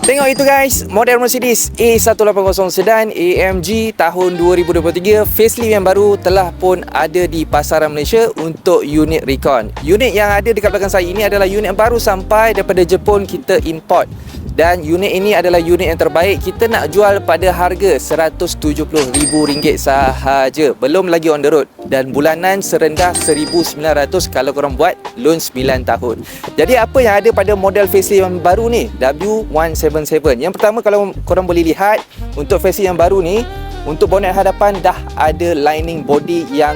Tengok itu guys, model Mercedes A180 Sedan AMG tahun 2023 facelift yang baru telah pun ada di pasaran Malaysia untuk unit Recon. Unit yang ada dekat belakang saya ini adalah unit yang baru sampai daripada Jepun, kita import. Dan unit ini adalah unit yang terbaik. Kita nak jual pada harga RM170,000 sahaja. Belum lagi on the road. Dan bulanan serendah RM1,900 kalau korang buat loan 9 tahun. Jadi apa yang ada pada model facelift yang baru ni? W177. Yang pertama, kalau korang boleh lihat, untuk facelift yang baru ni, untuk bonet hadapan dah ada lining body yang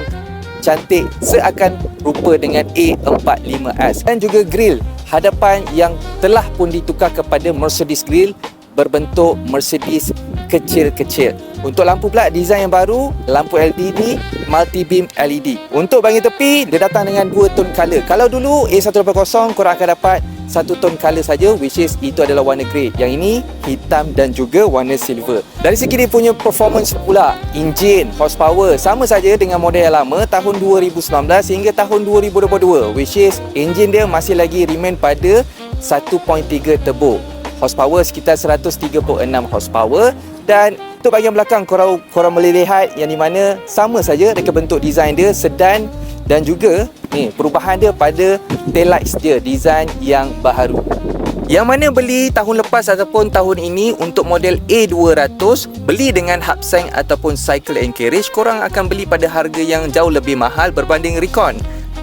cantik seakan rupa dengan A45S. Dan juga grill hadapan yang telah pun ditukar kepada Mercedes grill berbentuk Mercedes kecil-kecil. Untuk lampu pula, design yang baru, lampu LED multi beam LED. Untuk bahagian tepi, dia datang dengan 2 tone color. Kalau dulu A180 korang akan dapat 1 tone color saja, which is itu adalah warna grey. Yang ini hitam dan juga warna silver. Dari segi dia punya performance pula, engine, horsepower sama saja dengan model yang lama tahun 2019 hingga tahun 2022, which is engine dia masih lagi remain pada 1.3 turbo. Horsepower sekitar 136 horsepower. Dan untuk bahagian belakang, korang boleh lihat yang di mana sama saja dekat bentuk design dia sedan. Dan juga ni perubahan dia pada tail lights dia, design yang baharu. Yang mana beli tahun lepas ataupun tahun ini untuk model A200, beli dengan Hubsank ataupun Cycle and Carriage, korang akan beli pada harga yang jauh lebih mahal berbanding Recon.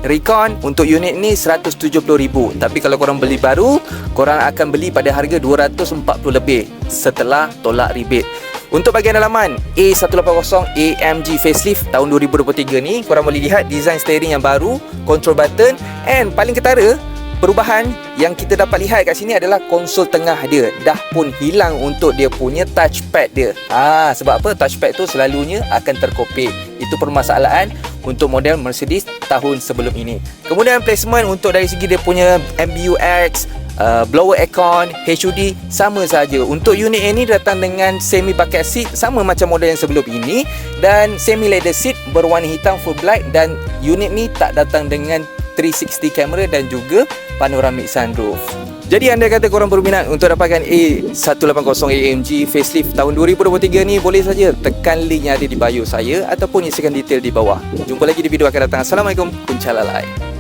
Recon untuk unit ni 170,000, tapi kalau korang beli baru, korang akan beli pada harga 240 lebih setelah tolak rebate. Untuk bahagian dalaman A180 AMG facelift tahun 2023 ni, korang boleh lihat design steering yang baru, control button, and paling ketara, perubahan yang kita dapat lihat kat sini adalah konsol tengah dia dah pun hilang untuk dia punya touchpad dia. Sebab apa? Touchpad tu selalunya akan terkopik. Itu permasalahan untuk model Mercedes tahun sebelum ini. Kemudian placement untuk dari segi dia punya MBUX, blower aircon, HUD sama saja. Untuk unit ini datang dengan semi bucket seat sama macam model yang sebelum ini, dan semi leather seat berwarna hitam full black, dan unit ni tak datang dengan 360 kamera dan juga panoramic sunroof. Jadi anda kata korang berminat untuk dapatkan A180 AMG facelift tahun 2023 ni, boleh saja tekan link yang ada di bio saya ataupun isikan detail di bawah. Jumpa lagi di video akan datang. Assalamualaikum. Kuncalalai.